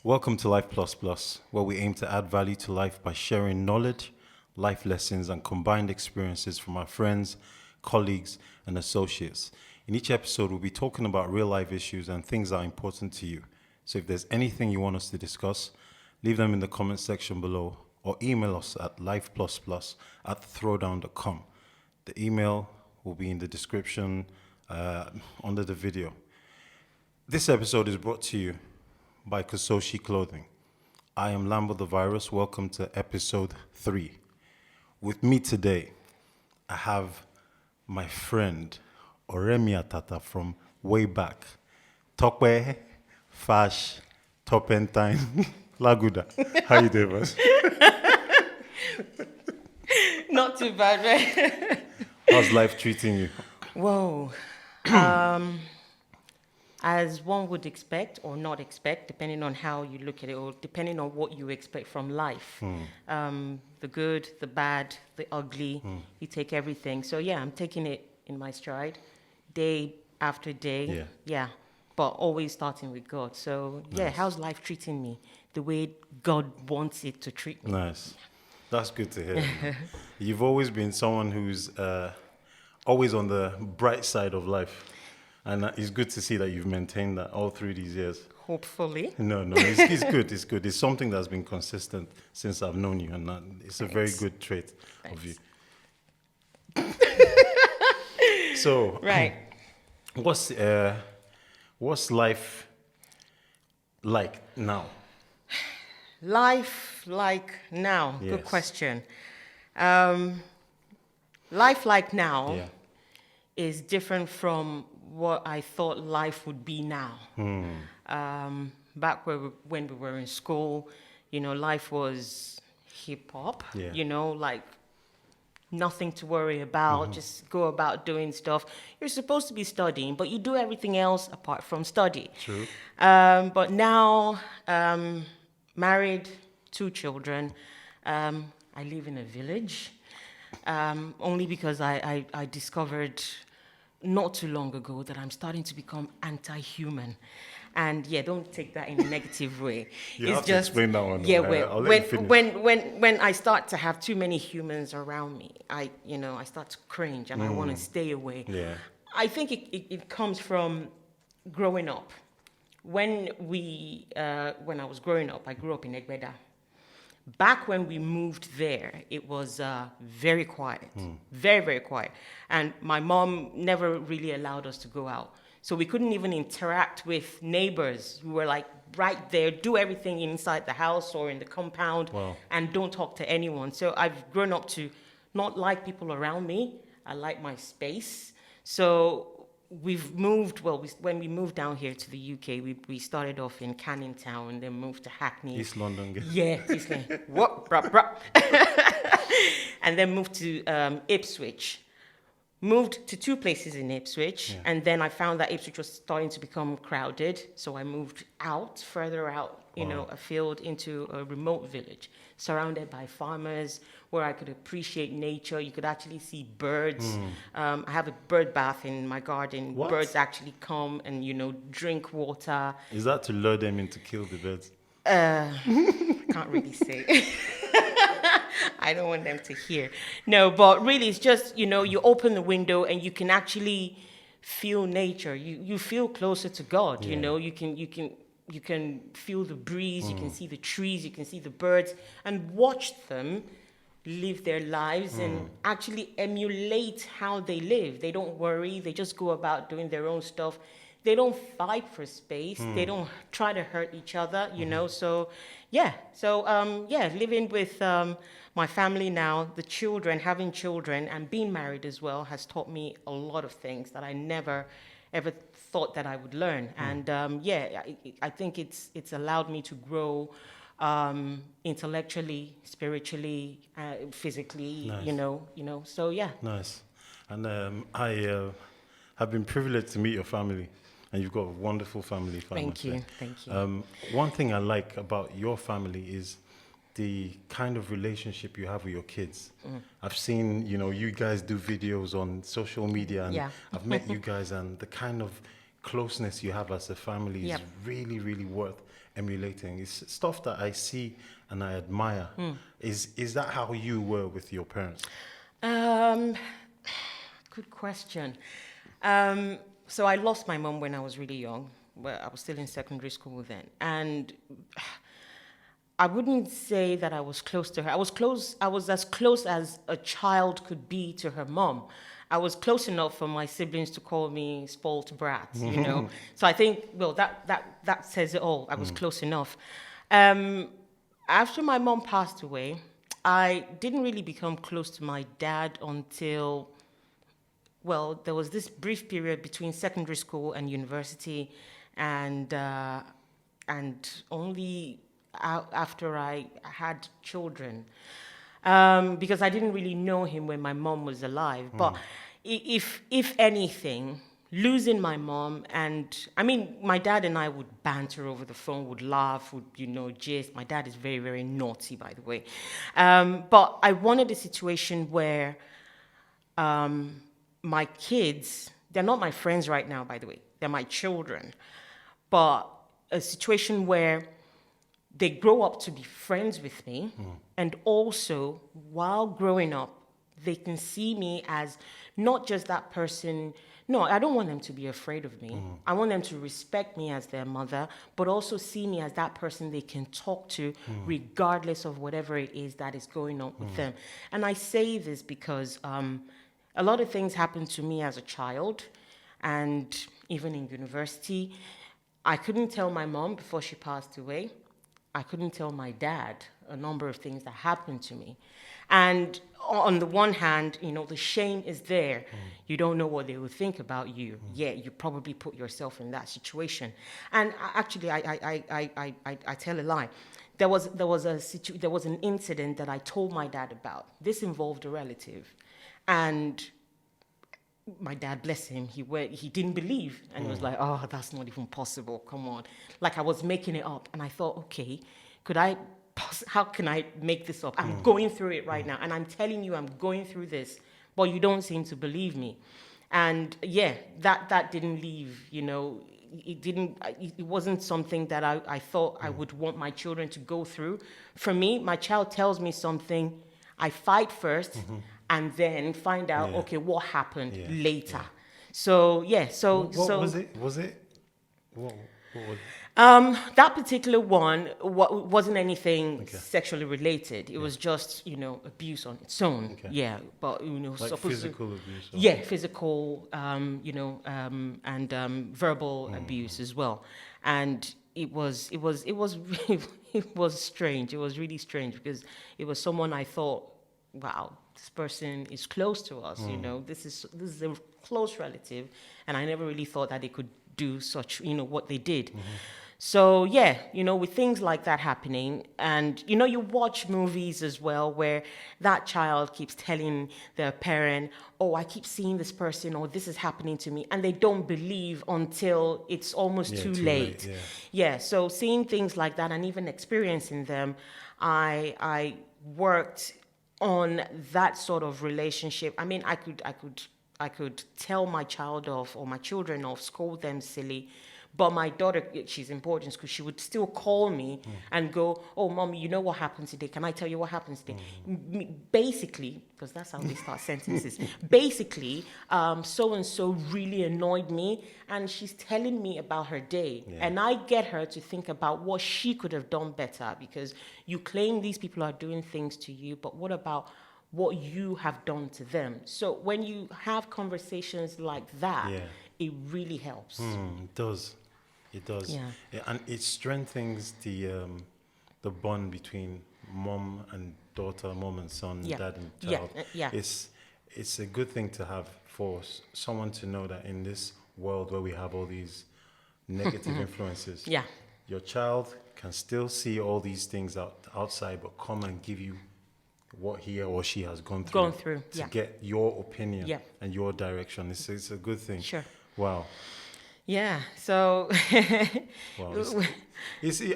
Welcome to Life Plus Plus, where we aim to add value to life by sharing knowledge, life lessons, and combined experiences from our friends, colleagues, and associates. In each episode, we'll be talking about real life issues and things that are important to you. So if there's anything you want us to discuss, leave them in the comment section below or email us at lifepluspplus@throwdown.com. The email will be in the description under the video. This episode is brought to you by Kososhi Clothing. I am Lambo the Virus. Welcome to episode 3. With me today, I have my friend Oremia Tata from way back. Tope Laguda. How you doing, boss? Not too bad, right? How's life treating you? Whoa. As one would expect or not expect, depending on how you look at it or depending on what you expect from life. The good, the bad, the ugly, you take everything. So yeah, I'm taking it in my stride, day after day. Yeah. But always starting with God. So yeah, Nice. How's life treating me? The way God wants it to treat me. Nice. That's good to hear. You've always been someone who's always on the bright side of life. And it's good to see that you've maintained that all through these years. Hopefully. No, it's good. It's good. It's something that's been consistent since I've known you, and it's a very good trait of you. So, Right. what's life like now? Life like now. Yes. Good question. Life like now Yeah. is different from what I thought life would be now. Back when we were in school, life was hip hop. Yeah. Like nothing to worry about. Just go about doing stuff. You're supposed to be studying, but you do everything else apart from study. True. But now, married, 2 children. I live in a village, only because I discovered not too long ago that I'm starting to become anti-human. And yeah, don't take that in a negative way. You have to explain that one. Yeah, I'll let you finish. when I start to have too many humans around me, I start to cringe and I want to stay away. Yeah. I think it comes from growing up. When I was growing up, I grew up in Egbeda. Back when we moved there, it was very quiet, very, very quiet. And my mom never really allowed us to go out. So we couldn't even interact with neighbors. We were like right there, do everything inside the house or in the compound, and don't talk to anyone. So I've grown up to not like people around me. I like my space. So we've moved, when we moved down here to the UK, we started off in Canning Town and then moved to Hackney. East London. Yeah, East London. What? Bruh. And then moved to Ipswich. Moved to 2 places in Ipswich, and then I found that Ipswich was starting to become crowded, so I moved further out, afield into a remote village, surrounded by farmers, where I could appreciate nature. You could actually see birds. I have a bird bath in my garden. What? Birds actually come and, drink water. Is that to lure them in to kill the birds? Can't really say. I don't want them to hear. No, but really it's just, you open the window and you can actually feel nature. You feel closer to God, you can feel the breeze, you can see the trees, you can see the birds and watch them live their lives and actually emulate how they live. They don't worry, they just go about doing their own stuff. They don't fight for space. They don't try to hurt each other, So, yeah. So, living with my family now, the children, having children, and being married as well has taught me a lot of things that I never, ever thought that I would learn. And, I think it's allowed me to grow intellectually, spiritually, physically, Nice. So, yeah. Nice. And I have been privileged to meet your family. And you've got a wonderful family. Thank you. One thing I like about your family is the kind of relationship you have with your kids. I've seen, you guys do videos on social media, and I've met you guys, and the kind of closeness you have as a family is really, really worth emulating. It's stuff that I see and I admire. Is that how you were with your parents? Good question. So I lost my mom when I was really young. Well, I was still in secondary school then, and I wouldn't say that I was close to her. I was close. I was as close as a child could be to her mom. I was close enough for my siblings to call me spoilt brat, you know. So I think, well, that says it all. I was close enough. After my mom passed away, I didn't really become close to my dad until, well, there was this brief period between secondary school and university, and only after I had children, because I didn't really know him when my mom was alive. But if anything, losing my mom, and I mean, my dad and I would banter over the phone, would laugh, would, you know, gist. My dad is very, very naughty, by the way. But I wanted a situation where my kids, they're not my friends right now, by the way, they're my children, but a situation where they grow up to be friends with me, and also while growing up, they can see me as not just that person. No, I don't want them to be afraid of me. I want them to respect me as their mother, but also see me as that person they can talk to regardless of whatever it is that is going on with them. And I say this because a lot of things happened to me as a child, and even in university. I couldn't tell my mom before she passed away. I couldn't tell my dad a number of things that happened to me. And on the one hand, you know, the shame is there. You don't know what they will think about you. Yeah, you probably put yourself in that situation. And actually, I tell a lie. There was an incident that I told my dad about. This involved a relative, and my dad, bless him, he didn't believe, and he was like, "Oh, that's not even possible. Come on!" Like I was making it up, and I thought, okay, how can I make this up? I'm going through it right now, and I'm telling you, I'm going through this, but you don't seem to believe me. And yeah, that didn't leave. You know, it wasn't something that I thought I would want my children to go through. For me, my child tells me something, I fight first, and then find out, okay, what happened later. So yeah, What was it? What was it? that particular one wasn't anything sexually related. It was just, you know, abuse on its own. Okay. Yeah, but, you know, like physical abuse. Yeah, physical, you know, and verbal abuse as well. And it was it was strange. It was really strange because it was someone I thought, wow, this person is close to us. You know, this is a close relative, and I never really thought that they could do such, you know, what they did. So yeah, you know, with things like that happening, and you know, you watch movies as well where that child keeps telling their parent, "Oh, I keep seeing this person," or "This is happening to me," and they don't believe until it's almost too late. Yeah. So seeing things like that and even experiencing them, I worked on that sort of relationship. I mean, I could tell my child off or my children off, scold them silly. But my daughter, she's important because she would still call me and go, "Oh, Mommy, you know what happened today? Can I tell you what happened today?" Basically, because that's how they start sentences. Basically, so-and-so really annoyed me, and she's telling me about her day. Yeah. And I get her to think about what she could have done better, because you claim these people are doing things to you, but what about what you have done to them? So when you have conversations like that, it really helps. It does. It does. Yeah. And it strengthens the bond between mom and daughter, mom and son, dad and child. It's a good thing to have for someone to know that in this world where we have all these negative influences, your child can still see all these things outside, but come and give you what he or she has gone through to get your opinion and your direction. It's a good thing. Sure. Wow. Yeah. So. Wow.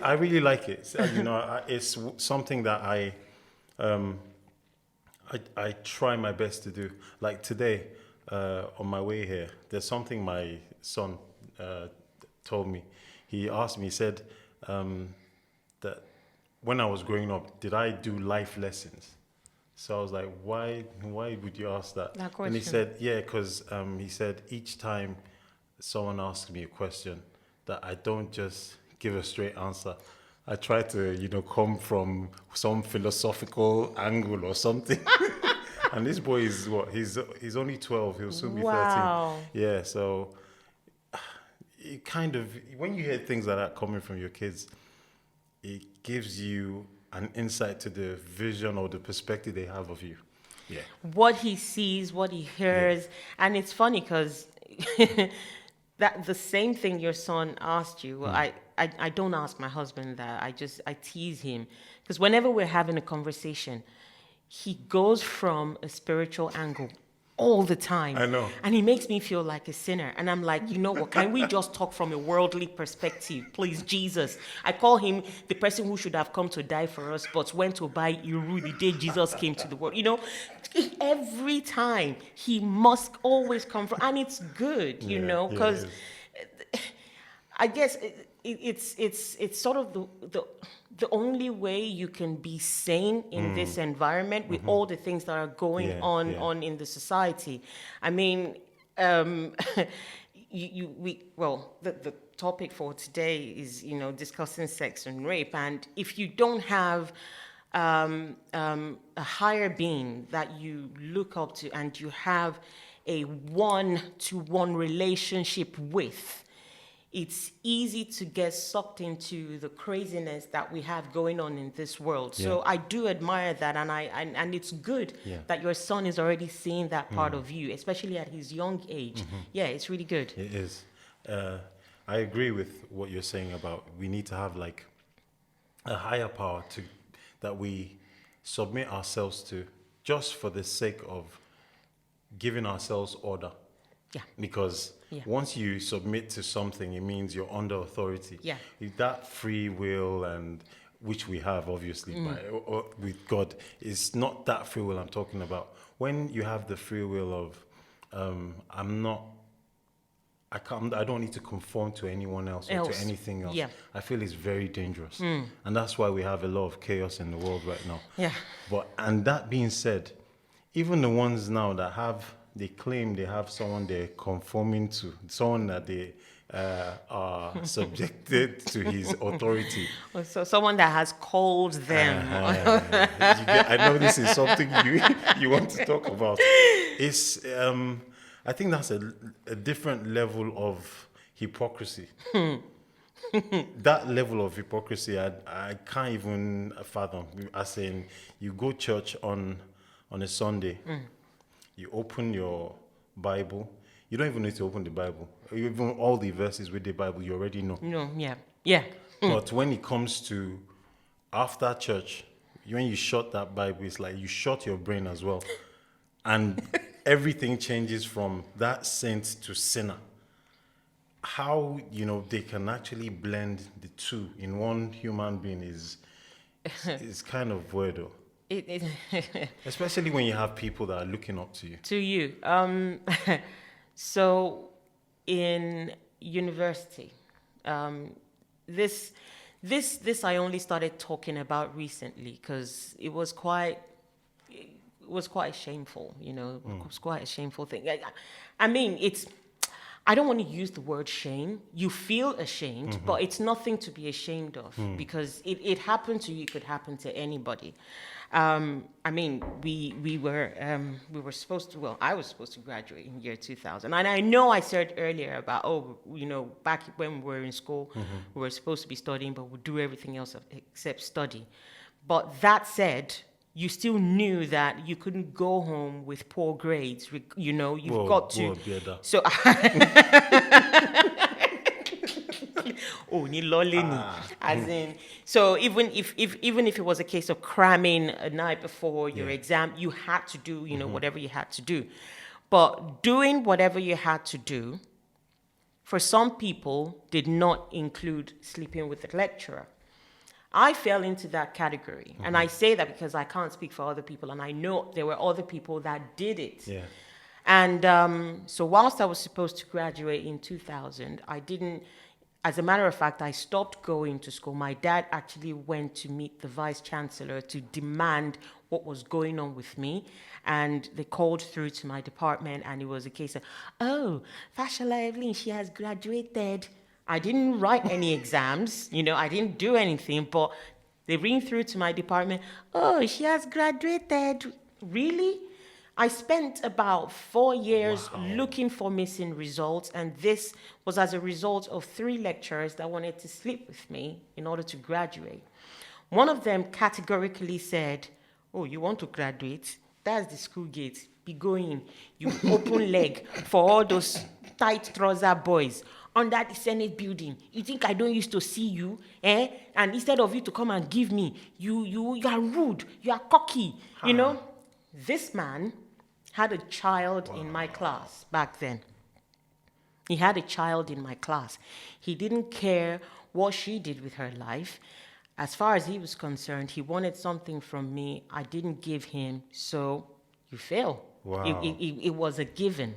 I really like it. You know, it's something that I try my best to do. Like today, on my way here, there's something my son told me. He asked me. He said, that when I was growing up, did I do life lessons? So I was like, why would you ask that? That And he question. said, yeah, because he said each time someone asks me a question, that I don't just give a straight answer. I try to, come from some philosophical angle or something. And this boy is what? He's only 12. He'll soon be 13. Wow. Yeah, so it kind of, when you hear things like that coming from your kids, it gives you an insight to the vision or the perspective they have of you. Yeah. What he sees, what he hears. And it's funny because that the same thing your son asked you, well, I don't ask my husband that. I tease him. Because whenever we're having a conversation, he goes from a spiritual angle all the time. I know. And he makes me feel like a sinner. And I'm like, you know what? Can we just talk from a worldly perspective? Please, Jesus. I call him the person who should have come to die for us, but went to buy Iru the day Jesus came to the world. Every time he must always come from, and it's good, because I guess it's sort of the only way you can be sane in this environment with all the things that are going on in the society. I mean, the topic for today is discussing sex and rape, and if you don't have a higher being that you look up to and you have a one-to-one relationship with, it's easy to get sucked into the craziness that we have going on in this world. Yeah. So I do admire that, and it's good that your son is already seeing that part of you, especially at his young age. Yeah, it's really good. It is. I agree with what you're saying about we need to have like a higher power that we submit ourselves to, just for the sake of giving ourselves order. Yeah. Because once you submit to something, it means you're under authority. Yeah. If that free will, and which we have obviously or with God, it's not that free will I'm talking about. When you have the free will of I don't need to conform to anyone else or to anything else. Yeah. I feel it's very dangerous. And that's why we have a lot of chaos in the world right now. Yeah. And that being said, even the ones now that they claim they have someone they're conforming to, someone that they are subjected to his authority. So someone that has called them. I know this is something you want to talk about. It's I think that's a different level of hypocrisy. That level of hypocrisy, I can't even fathom. As in, you go church on a Sunday, you open your Bible. You don't even need to open the Bible. Even all the verses with the Bible, you already know. No, yeah. But when it comes to after church, when you shut that Bible, it's like you shut your brain as well. And everything changes from that saint to sinner. How, they can actually blend the two in one human being is kind of weird, though. Especially when you have people that are looking up to you. To you. So in university, this I only started talking about recently because it was quite shameful, It was quite a shameful thing. I mean, I don't want to use the word shame. You feel ashamed, but it's nothing to be ashamed of because it happened to you. It could happen to anybody. I mean, we were supposed to. Well, I was supposed to graduate in year 2000, and I know I said earlier about back when we were in school, we were supposed to be studying, but we'd do everything else except study. But that said, you still knew that you couldn't go home with poor grades. You've got to. So. As in, so even if it was a case of cramming a night before your exam, you had to do whatever you had to do. But doing whatever you had to do, for some people, did not include sleeping with the lecturer. I fell into that category, and I say that because I can't speak for other people, and I know there were other people that did it. Yeah. And so whilst I was supposed to graduate in 2000, As a matter of fact, I stopped going to school. My dad actually went to meet the vice chancellor to demand what was going on with me. And they called through to my department, and it was a case of, oh, Fashola Evelyn, she has graduated. I didn't write any exams, I didn't do anything, but they ring through to my department, oh, she has graduated. Really? I spent about 4 years looking for missing results, and this was as a result of 3 lecturers that wanted to sleep with me in order to graduate. One of them categorically said, oh, you want to graduate? That's the school gate. Be going. You open leg for all those tight trouser boys under the Senate building. You think I don't used to see you, eh? And instead of you to come and give me, you are rude, you are cocky, This man had a child in my class back then. He had a child in my class. He didn't care what she did with her life. As far as he was concerned, he wanted something from me. I didn't give him, so you fail. Wow. It was a given.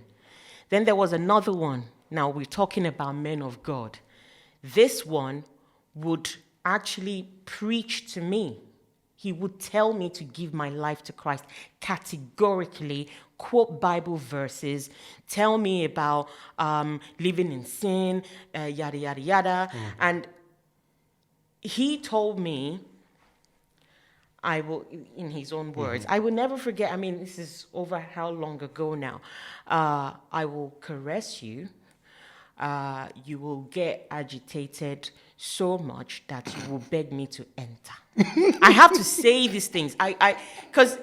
Then there was another one. Now we're talking about men of God. This one would actually preach to me. He would tell me to give my life to Christ categorically, quote Bible verses, tell me about living in sin, yada, yada, yada. And he told me, I will, in his own words, I will never forget, this is over how long ago now. I will caress you. You will get agitated so much that you will beg me to enter. I have to say these things. Because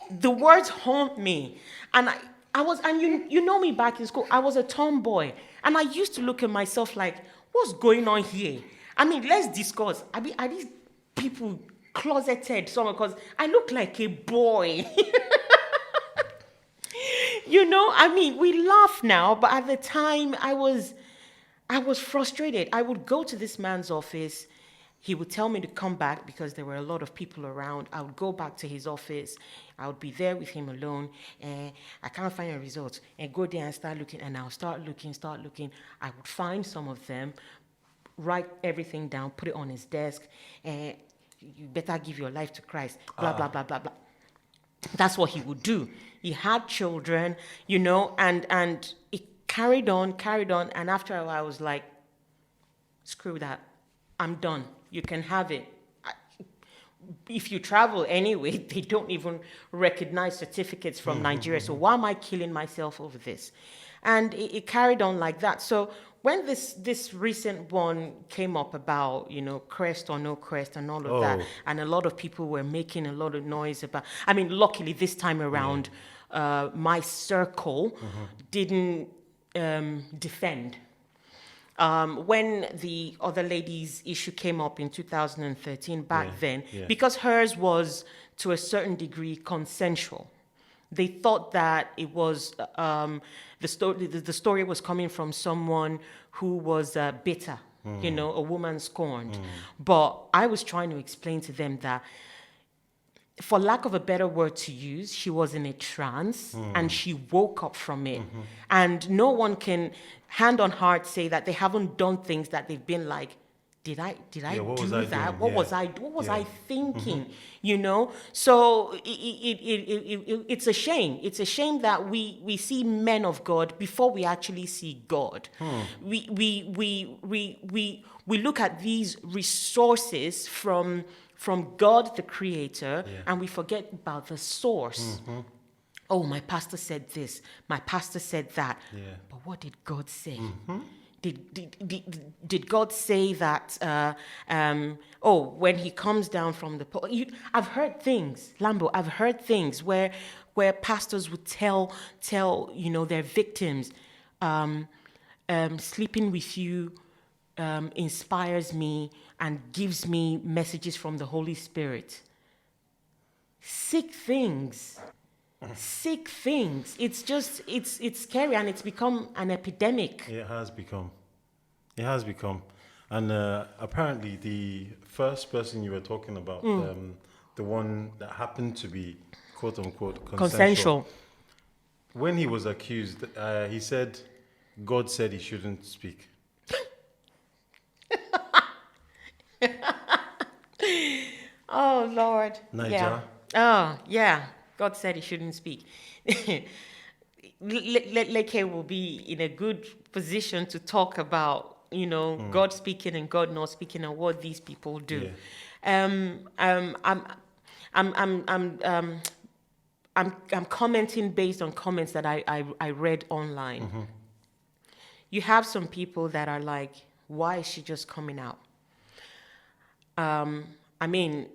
the words haunt me. And I was, and you know me back in school, I was a tomboy. And I used to look at myself like, what's going on here? Let's discuss. Are these people closeted somewhere? Because I look like a boy. We laugh now, but at the time I was frustrated. I would go to this man's office. He would tell me to come back because there were a lot of people around. I would go back to his office. I would be there with him alone. I can't find a result. And go there and start looking. And I'll start looking. I would find some of them, write everything down, put it on his desk. You better give your life to Christ. Blah, blah, blah, blah, blah. That's what he would do. He had children, and it carried on. And after a while, I was like, screw that. I'm done. You can have it. If you travel anyway, they don't even recognize certificates from Nigeria. So why am I killing myself over this? And it carried on like that. So when this recent one came up about, crest or no crest and all of that, and a lot of people were making a lot of noise about, luckily this time around, my circle didn't defend. When the other lady's issue came up in 2013, then, because hers was to a certain degree consensual, they thought that it was the story was coming from someone who was bitter, a woman scorned. But I was trying to explain to them that, for lack of a better word to use, she was in a trance and she woke up from it. And no one can, hand on heart, say that they haven't done things that they've been like, did I do that? What was I thinking? So it's a shame. It's a shame that we see men of God before we actually see God. We look at these resources from God, the Creator, and we forget about the source. Oh, my pastor said this. My pastor said that. But what did God say? Did God say that, when he comes down from the pole? I've heard things, Lambo, I've heard things where pastors would tell their victims, sleeping with you inspires me and gives me messages from the Holy Spirit. Sick things. It's just, it's scary, and it's become an epidemic. It has become. And apparently the first person you were talking about, the one that happened to be quote unquote consensual. When he was accused, he said God said he shouldn't speak. Oh, Lord. Niger. Yeah. Oh, yeah. God said he shouldn't speak. Leke will be in a good position to talk about, God speaking and God not speaking and what these people do. Yeah. I'm commenting based on comments that I read online. You have some people that are like, why is she just coming out? I mean,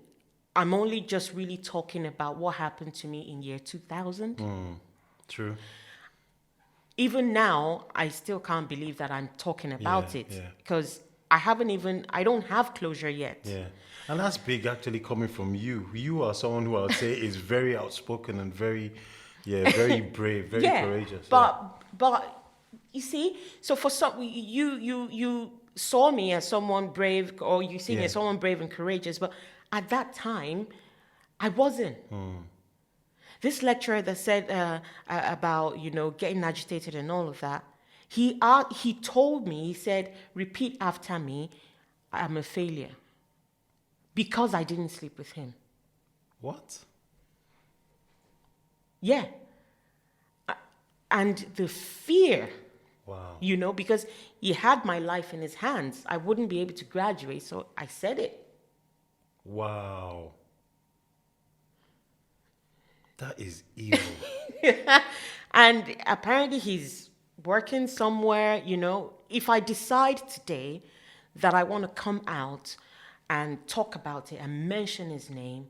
I'm only just really talking about what happened to me in year 2000. True. Even now, I still can't believe that I'm talking about Yeah, it yeah. because I don't have closure yet. Yeah. And that's big actually coming from you. You are someone who I would say is very outspoken and very brave, very courageous. But you see, so for some, you saw me as someone brave, or you see me as someone brave and courageous, but at that time, I wasn't. This lecturer that said about getting agitated and all of that, he told me, he said, repeat after me, I'm a failure, because I didn't sleep with him. What? Yeah. And the fear, Wow. because he had my life in his hands. I wouldn't be able to graduate, so I said it. Wow. That is evil. And apparently he's working somewhere, If I decide today that I want to come out and talk about it and mention his name,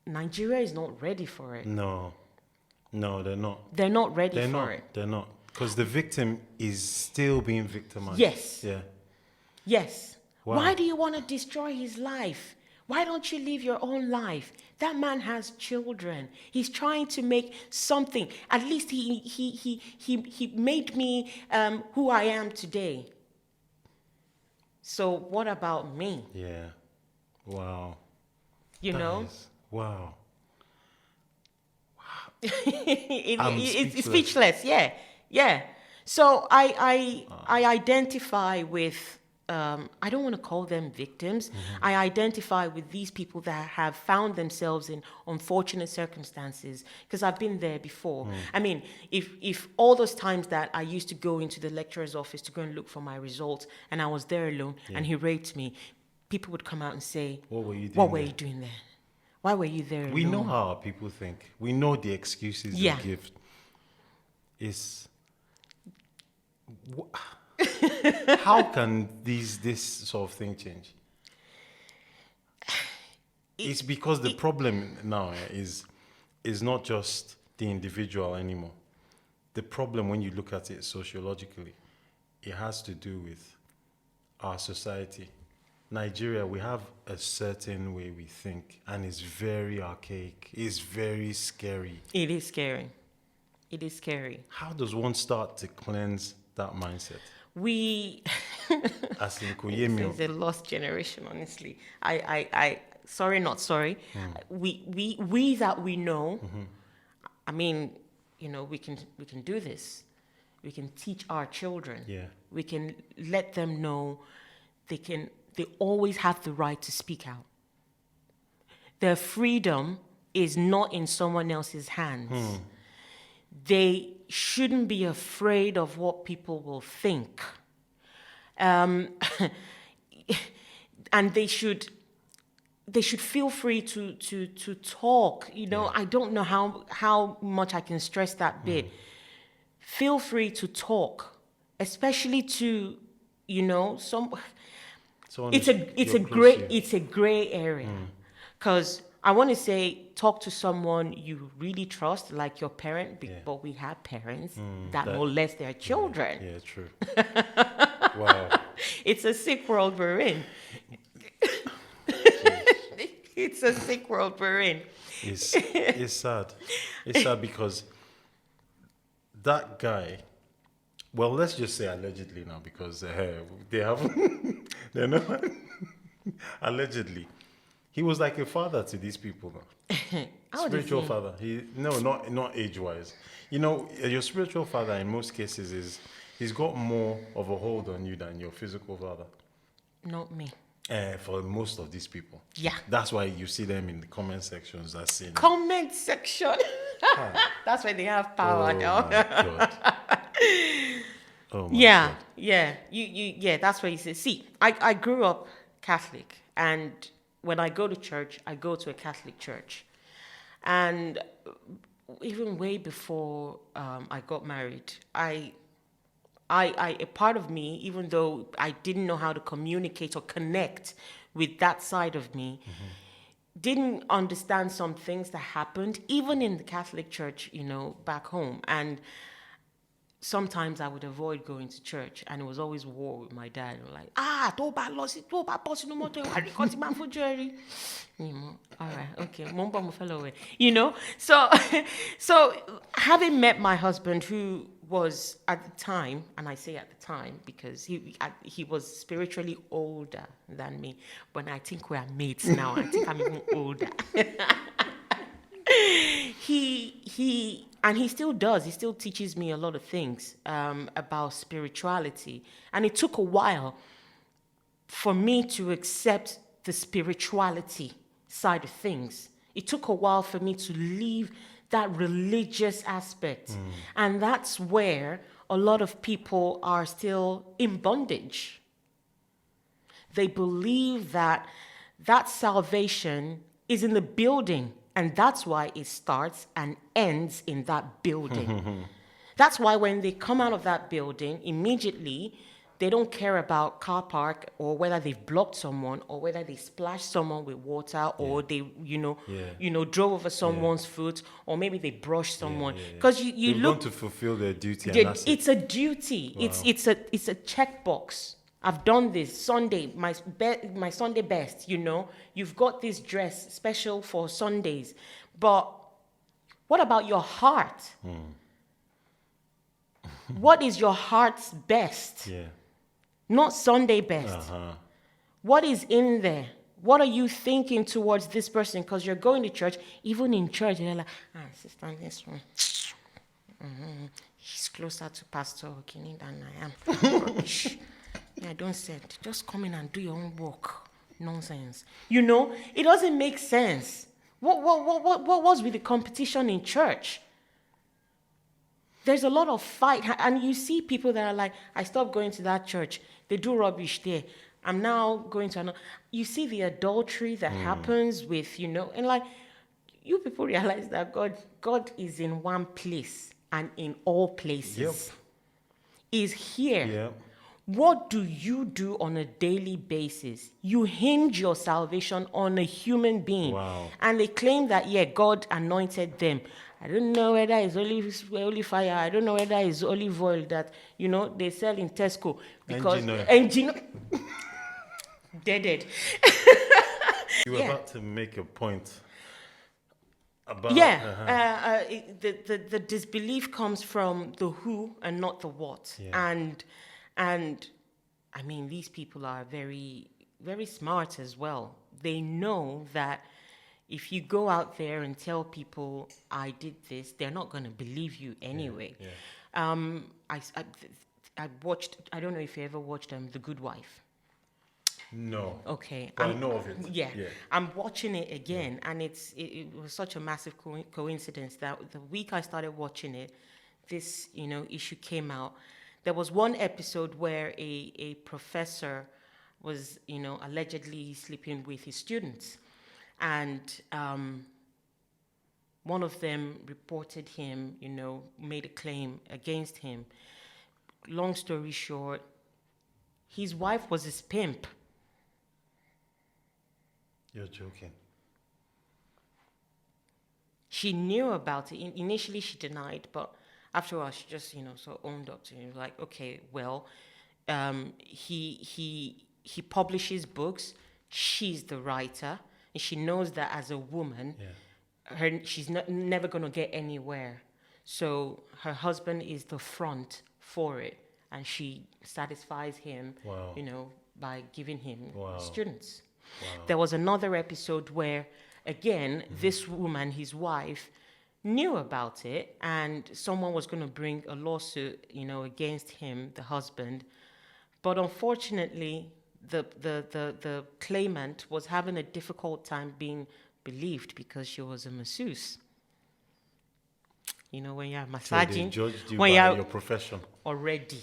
Nigeria is not ready for it. No, they're not. They're not ready They're for not. it. They're not. Because the victim is still being victimized. Yes. Yeah. Yes. Wow. Why do you want to destroy his life? Why don't you live your own life? That man has children. He's trying to make something. At least he made me who I am today. So what about me? Yeah. Wow. You That know? is- wow. It's speechless. Yeah, yeah. So I identify with. I don't want to call them victims. I identify with these people that have found themselves in unfortunate circumstances because I've been there before. I mean, if all those times that I used to go into the lecturer's office to go and look for my results and I was there alone and he raped me, people would come out and say, What were you doing? "What were there? you doing there? Why were you there We alone?" know how our people think. We know the excuses Yeah. they give. It's how can this sort of thing change? It's because the problem now is not just the individual anymore. The problem, when you look at it sociologically, it has to do with our society. Nigeria, we have a certain way we think, and it's very archaic. It's very scary. It is scary. It is scary. How does one start to cleanse that mindset? We As in Kuyemio. it's a lost generation, honestly. I sorry, not sorry. We that we know. I mean, we can do this. We can teach our children. Yeah. We can let them know they always have the right to speak out. Their freedom is not in someone else's hands. They shouldn't be afraid of what people will think. And they should feel free to talk. I don't know how much I can stress that bit. Feel free to talk, especially to, some. Someone It's you're a gray area, because I want to say talk to someone you really trust, like your parent. But we have parents that molest their children. Yeah, true. Wow. It's a sick world we're in. It's a sick world we're in. It's sad. It's sad because that guy, well, let's just say allegedly now, because they haven't, they're not, allegedly. He was like a father to these people now. How old is Spiritual he? father. Not age-wise. Your spiritual father in most cases he's got more of a hold on you than your physical father. not me. For most of these people. Yeah. That's why you see them in the comment sections as saying, Comment section. That's why they have power oh now. my God. Oh my Yeah, God. yeah. Yeah, that's what you say. See, I grew up Catholic, and when I go to church, I go to a Catholic church. And even way before I got married, a part of me, even though I didn't know how to communicate or connect with that side of me, didn't understand some things that happened, even in the Catholic Church, back home. And sometimes I would avoid going to church, and it was always war with my dad. Like, all right, okay, so so having met my husband, who was at the time, and I say at the time because he was spiritually older than me, but I think we are mates now. I think I'm even older. He still does. He still teaches me a lot of things about spirituality. And it took a while for me to accept the spirituality side of things. It took a while for me to leave that religious aspect. And that's where a lot of people are still in bondage. They believe that salvation is in the building. And that's why it starts and ends in that building. That's why when they come out of that building, immediately, they don't care about car park or whether they've blocked someone or whether they splashed someone with water or they, drove over someone's foot or maybe they brushed someone. Because you They're look going to fulfill their duty, and that's it's a duty. Wow. It's a checkbox. I've done this Sunday, my Sunday best, You've got this dress special for Sundays. But what about your heart? What is your heart's best? Yeah. Not Sunday best. What is in there? What are you thinking towards this person? Because you're going to church, even in church, you're like, sister, this one. He's closer to Pastor Okini than I am. Rubbish. Yeah, don't say it. Just come in and do your own work. Nonsense. It doesn't make sense. What was with the competition in church? There's a lot of fight. And you see people that are like, I stopped going to that church. They do rubbish there. I'm now going to another. You see the adultery that happens with, and like, you people realize that God is in one place and in all places. Yep. Is here. Yep. What do you do on a daily basis? You hinge your salvation on a human being. Wow. And they claim that, God anointed them. I don't know whether it's olive fire. I don't know whether it's olive oil that, they sell in Tesco. Because dead. You were about to make a point about... The disbelief comes from the who and not the what. Yeah. And I mean, these people are very, very smart as well. They know that if you go out there and tell people I did this, they're not going to believe you anyway. I watched, I don't know if you ever watched The Good Wife. No. Okay. But I know of it. Yeah. I'm watching it again, and it was such a massive coincidence that the week I started watching it, this, issue came out. There was one episode where a professor was, allegedly sleeping with his students. And one of them reported him, made a claim against him. Long story short, his wife was his pimp. You're joking. She knew about it. Initially, she denied, but after a while, she just, so owned up to him. Like, okay, well, he publishes books. She's the writer, and she knows that as a woman, she's never going to get anywhere. So her husband is the front for it, and she satisfies him, by giving him students. Wow. There was another episode where, again, this woman, his wife, knew about it, and someone was going to bring a lawsuit, against him, the husband. But unfortunately, the claimant was having a difficult time being believed because she was a masseuse. You know, when you're So they massaging, judged you when by you're your profession. already,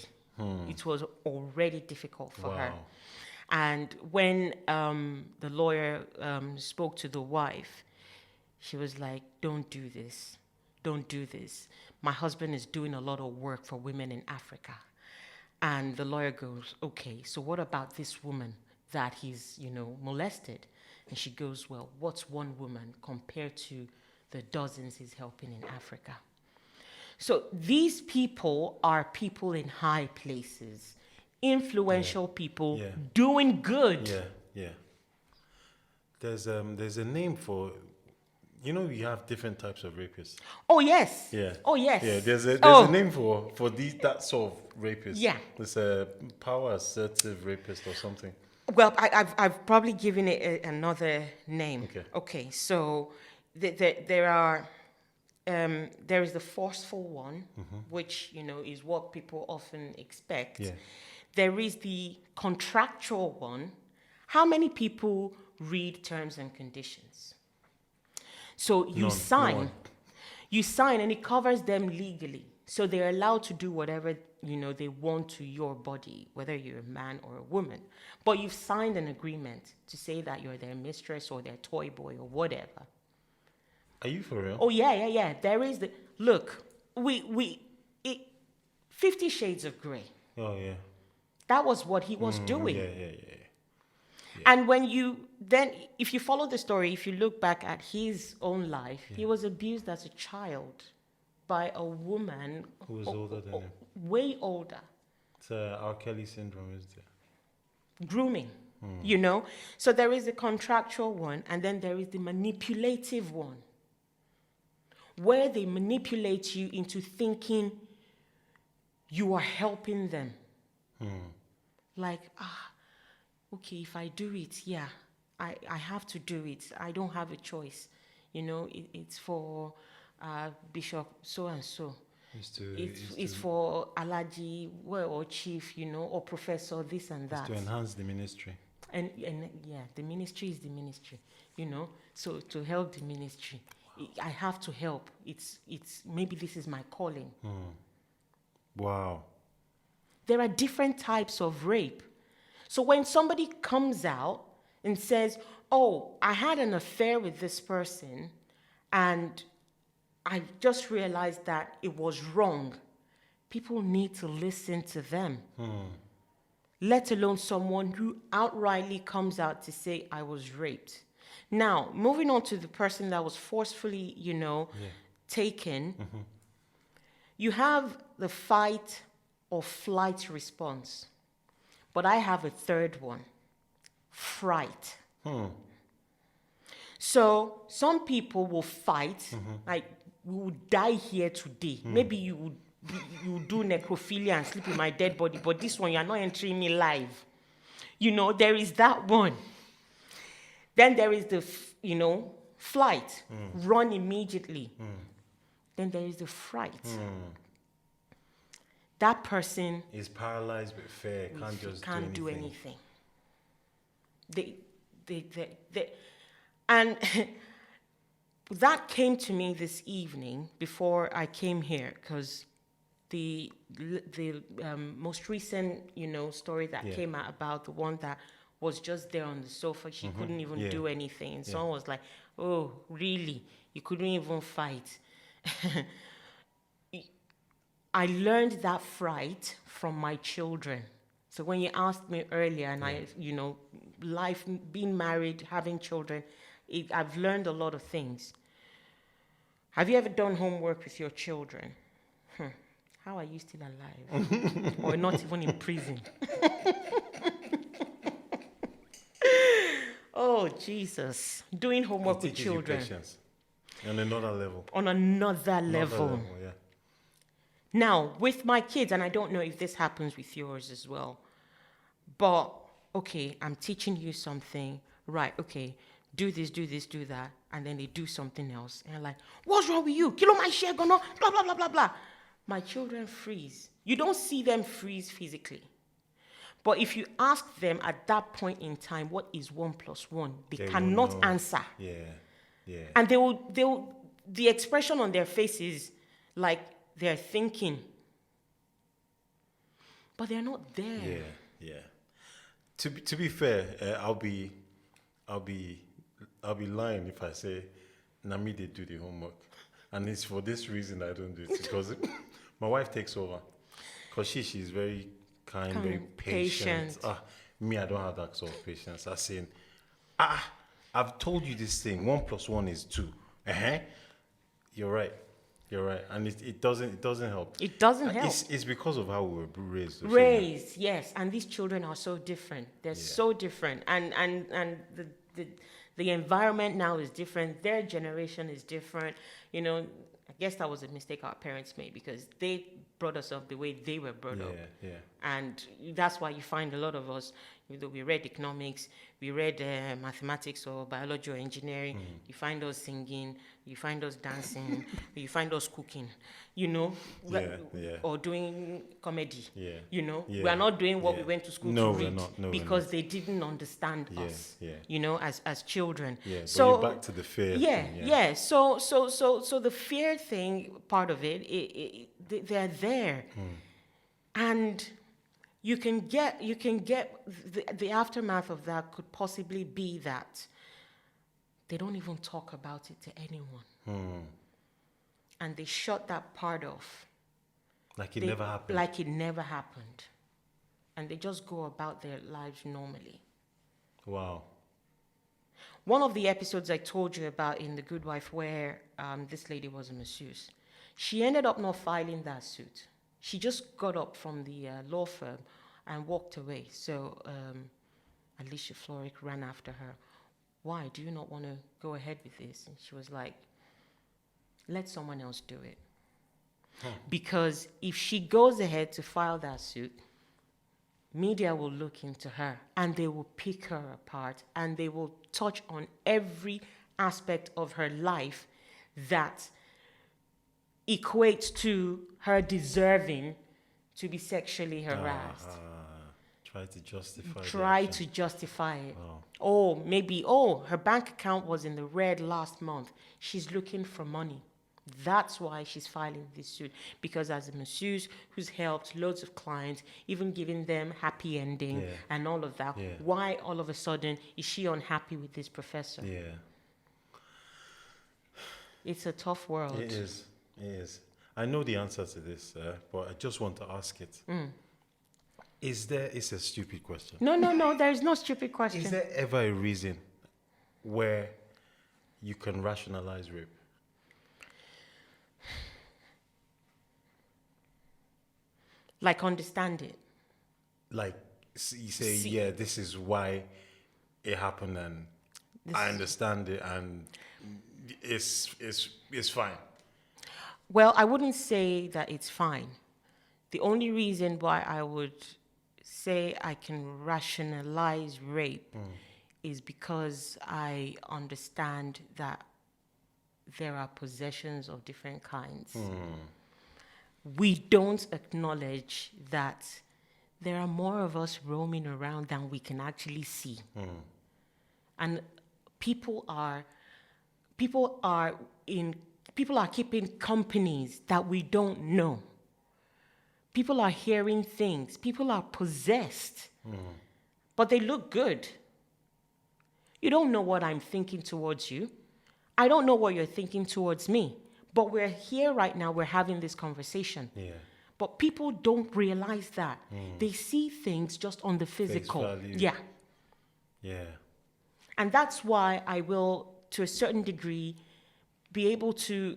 it was already difficult for her. Wow. And when the lawyer spoke to the wife, she was like, don't do this. Don't do this. My husband is doing a lot of work for women in Africa. And the lawyer goes, okay, so what about this woman that he's, molested? And she goes, well, what's one woman compared to the dozens he's helping in Africa? So these people are people in high places, influential people doing good. Yeah. There's a name for, you have different types of rapists. Oh, yes. Yeah. Oh, yes. Yeah, there's a name for that sort of rapist. Yeah. It's a power assertive rapist or something. Well, I've probably given it another name. Okay. So there is the forceful one, which is what people often expect. Yeah. There is the contractual one. How many people read terms and conditions? So you sign, and it covers them legally. So they're allowed to do whatever they want to your body, whether you're a man or a woman. But you've signed an agreement to say that you're their mistress or their toy boy or whatever. Are you for real? Oh yeah. There is the look. 50 Shades of Grey. Oh yeah. That was what he was doing. Yeah. And if you follow the story, if you look back at his own life, he was abused as a child by a woman who was older than him. Way older. It's R. Kelly syndrome, isn't it? Grooming, So there is the contractual one, and then there is the manipulative one, where they manipulate you into thinking you are helping them. Like, okay, if I do it, I have to do it. I don't have a choice. It's for Bishop so-and-so. It's for Alaji or Chief, or Professor this and that. It's to enhance the ministry. And the ministry is the ministry, So to help the ministry, I have to help. It's maybe this is my calling. Wow. There are different types of rape. So when somebody comes out and says, oh, I had an affair with this person and I just realized that it was wrong, people need to listen to them. Let alone someone who outrightly comes out to say, I was raped. Now, moving on to the person that was forcefully, taken, you have the fight or flight response. But I have a third one, fright. So some people will fight, like we will die here today. Maybe you would do necrophilia and sleep in my dead body, but this one, you're not entering me live. There is that one. Then there is the, flight, run immediately. Then there is the fright. That person is paralyzed with fear, can't do anything. And that came to me this evening before I came here, because the most recent, story that came out about the one that was just there on the sofa, she couldn't even do anything. And someone was like, oh, really? You couldn't even fight? I learned that fright from my children. So when you asked me earlier, and life, being married, having children, I've learned a lot of things. Have you ever done homework with your children? How are you still alive? Or not even in prison? Oh, Jesus. Doing homework with children. Patience. On another level. On another level. Yeah. Now, with my kids, and I don't know if this happens with yours as well, but, okay, I'm teaching you something, right, okay, do this, do that, and then they do something else, and I'm like, what's wrong with you? Kilo my share, blah, blah, blah, blah, blah. My children freeze. You don't see them freeze physically, But if you ask them at that point in time, what is 1 + 1, they They cannot won't know. answer. Yeah. And the expression on their face is like they're thinking, but they're not there. Yeah. To be fair, I'll be lying if I say Nami they do the homework, and it's for this reason I don't do it, because my wife takes over, because she's very kind, very patient. Me, I don't have that sort of patience. I'm saying, I've told you this thing. 1 + 1 is 2. You're right, and it doesn't help. It doesn't help. It's because of how we were raised. Yes, and these children are so different. They're so different, and the environment now is different. Their generation is different. You know, I guess that was a mistake our parents made, because they brought us up the way they were brought up. And that's why you find a lot of us, either we read economics, we read mathematics or biology or engineering, you find us singing, you find us dancing, you find us cooking, or doing comedy. We are not doing what we went to school to read, because they didn't understand us, as children. So but you're back to the fear thing, So the fear thing, part of it, they're there. And you can get the aftermath of that could possibly be that they don't even talk about it to anyone. And they shut that part off. Like it never happened. Like it never happened. And they just go about their lives normally. Wow. One of the episodes I told you about in The Good Wife, where this lady was a masseuse, she ended up not filing that suit. She just got up from the law firm and walked away. So Alicia Floric ran after her. Why? Do you not want to go ahead with this? And she was like, let someone else do it. Because if she goes ahead to file that suit, media will look into her and they will pick her apart and they will touch on every aspect of her life that equates to her deserving to be sexually harassed. Try to justify it. Wow. Her bank account was in the red last month. She's looking for money. That's why she's filing this suit. Because as a masseuse who's helped loads of clients, even giving them happy ending and all of that, why all of a sudden is she unhappy with this professor? It's a tough world. It is. I know the answer to this, but I just want to ask it. It's a stupid question. No, there is no stupid question. Is there ever a reason where you can rationalize rape? Like understand it. Like you say, this is why it happened, and I understand it, and it's fine. Well, I wouldn't say that it's fine. The only reason why I would say I can rationalize rape is because I understand that there are possessions of different kinds. We don't acknowledge that there are more of us roaming around than we can actually see. And people are keeping companies that we don't know. People are hearing things. People are possessed. But they look good. You don't know what I'm thinking towards you. I don't know what you're thinking towards me. But we're here right now, we're having this conversation. But people don't realize that. They see things just on the physical. Yeah. And that's why I will, to a certain degree, be able to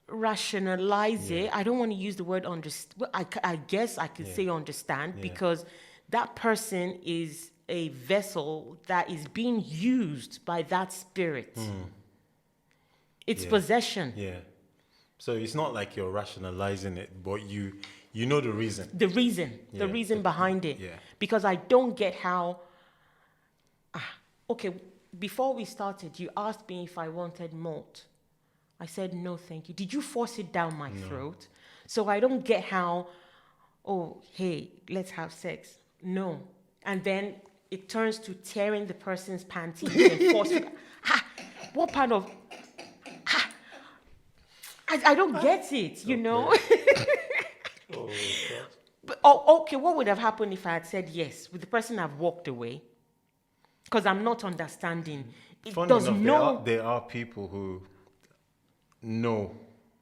rationalize it. I don't want to use the word understand. Well, I guess I could say understand, because that person is a vessel that is being used by that spirit. It's possession. So it's not like you're rationalizing it, but you know the reason. The reason behind it. Because I don't get how... okay, before we started, you asked me if I wanted malt. I said, no, thank you. Did you force it down my throat? So I don't get how... oh, hey, let's have sex. No. And then it turns to tearing the person's panties and forcing. What part of... I don't get it, you know? Oh, God. But, okay, what would have happened if I had said yes? Would the person have walked away? Because I'm not understanding. It Funny does enough, no... there are people who no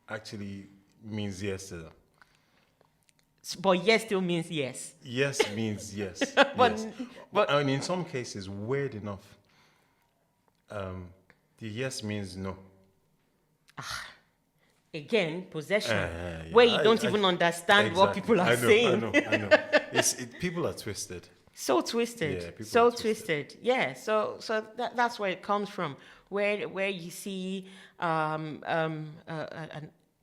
actually means yes to them. But yes still means yes. Yes means yes. But- Yes. but- I mean, in some cases, weird enough, the yes means no. Again, possession. Yeah. Where you don't even understand what Exactly. people are I know, saying. I know. People are twisted. So twisted. Yeah, people So are twisted. twisted. Yeah. So that's where it comes from. Where you see an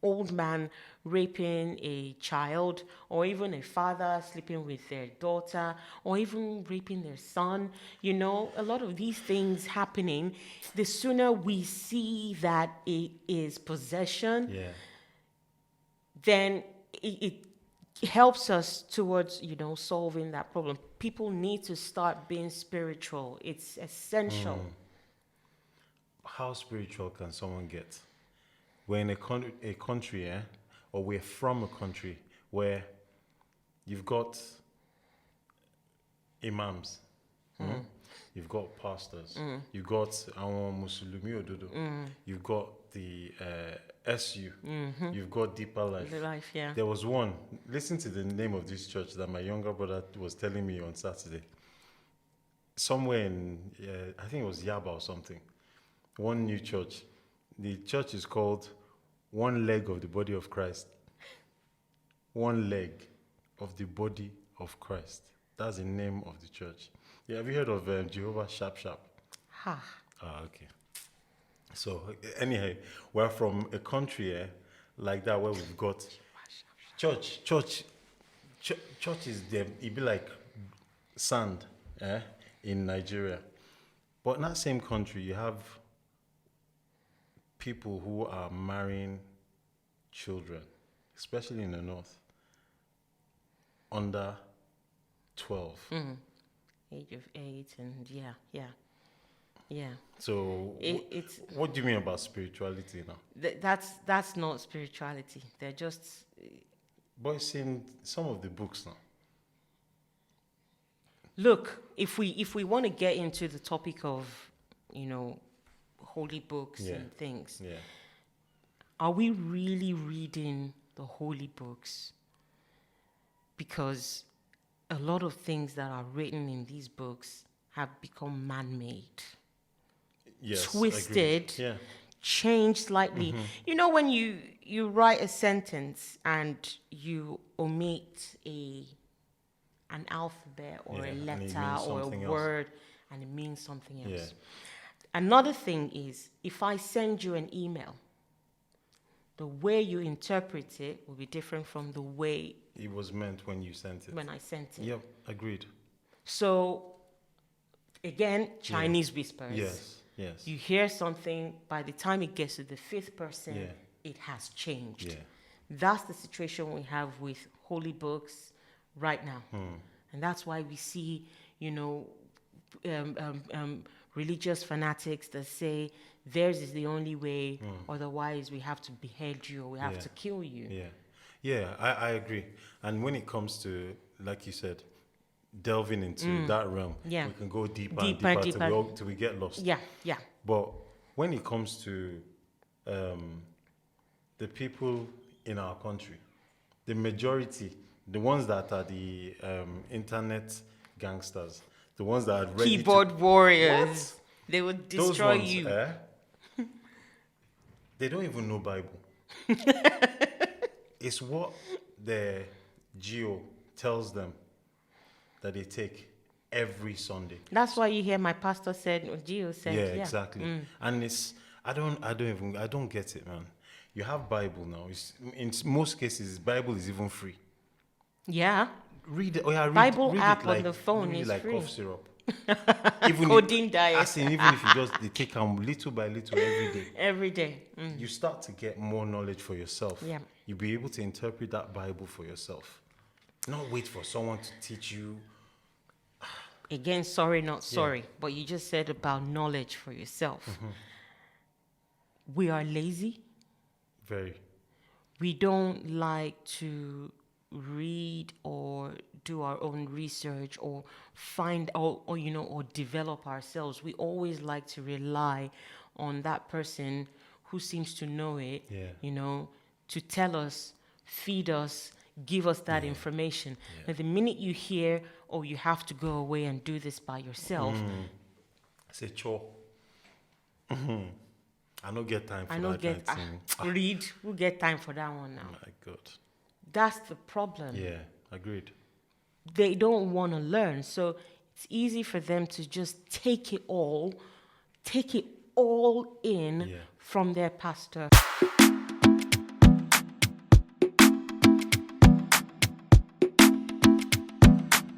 old man raping a child, or even a father sleeping with their daughter, or even raping their son. You know, a lot of these things happening. The sooner we see that it is possession, Yeah. then it helps us towards, you know, solving that problem. People need to start being spiritual. It's essential. How spiritual can someone get? We're in a country, or we're from a country where you've got imams, you've got pastors, you've got àwọn Mùsùlùmí òdodo, you've got the SU, you've got Deeper Life. The life, yeah. There was one, listen to the name of this church that my younger brother was telling me on Saturday. Somewhere in, I think it was Yaba or something, one new church. The church is called One Leg of the Body of Christ. One Leg of the Body of Christ. That's the name of the church. Yeah, have you heard of Jehovah Sharp Sharp? Ha. Okay. So anyhow, we're from a country like that where we've got church is there. It'd be like sand in Nigeria. But in that same country, you have people who are marrying children, especially in the north, under 12. Age of 8, and yeah. So It's what do you mean about spirituality now? that's not spirituality. They're just... But it's in some of the books now. Look, if we want to get into the topic of, you know, holy books and things, Yeah. are we really reading the holy books? Because a lot of things that are written in these books have become man-made, Yes. twisted, agreed. Yeah. changed slightly. You know, when you write a sentence and you omit an alphabet or Yeah, a and it letter means or a something else. word, and it means something else. Yeah. Another thing is, if I send you an email, the way you interpret it will be different from the way It was meant when you sent it. when I sent it. Yep, agreed. So, again, Chinese whispers. Yes. You hear something, by the time it gets to the fifth person, Yeah. it has changed. Yeah. That's the situation we have with holy books right now. And that's why we see, you know, religious fanatics that say theirs is the only way, otherwise we have to behead you or we have to kill you. Yeah, I agree. And when it comes to, like you said, delving into that realm, Yeah. we can go deeper Deeper, and deeper. deeper till we get lost. Yeah. But when it comes to the people in our country, the majority, the ones that are the internet gangsters, the ones that are ready Keyboard warriors. What? They would Those destroy ones, you. They don't even know Bible. It's what the Geo tells them that they take every Sunday. That's why you hear my pastor said, or Gio said, Yeah, exactly. And it's I don't get it, man. You have Bible now. It's, in most cases, Bible is even free. Yeah. Read it. Oh yeah, Bible read app it on like, the phone read it is like free. cough syrup. Even Codeine diet. As in, even if you just they take them little by little every day, Every day. you start to get more knowledge for yourself. Yeah. You'll be able to interpret that Bible for yourself. Not wait for someone to teach you. Again, sorry, not sorry. But you just said about knowledge for yourself. We are lazy. Very. We don't like to read or do our own research or find out or develop ourselves. We always like to rely on that person who seems to know it, to tell us, feed us, give us that information. Yeah. Now, the minute you hear, oh, you have to go away and do this by yourself, It's a chore. I don't get time for I that don't get kind of thing. read. We'll get time for that one now. My God. That's the problem. Yeah, agreed. They don't want to learn. So it's easy for them to just take it all in from their pastor.